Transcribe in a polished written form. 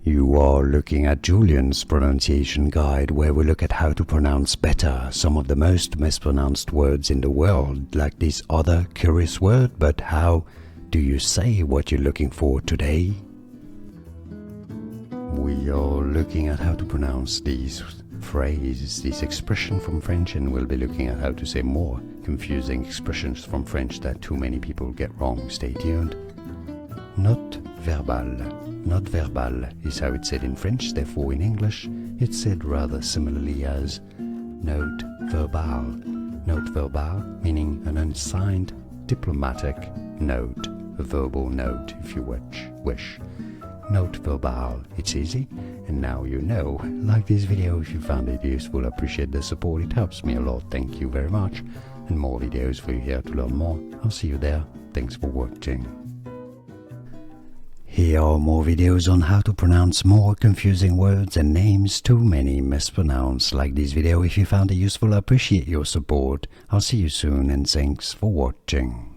You are looking at Julian's pronunciation guide, where we look at how to pronounce better some of the most mispronounced words in the world, like this other curious word. But how do you say what you're looking for today? We are looking at how to pronounce these phrases, this expression from French, and we'll be looking at how to say more confusing expressions from French that too many people get wrong. Stay tuned. Note verbale. Note verbale is how it's said in French, therefore in English it's said rather similarly as note verbale. Note verbale meaning an unsigned diplomatic note, a verbal note if you wish. Note verbale, it's easy, and now you know. Like this video if you found it useful. I appreciate the support, it helps me a lot, thank you very much. And more videos for you here to learn more. I'll see you there, thanks for watching. Here are more videos on how to pronounce more confusing words and names too many mispronounced. Like this video if you found it useful. I appreciate your support. I'll see you soon and thanks for watching.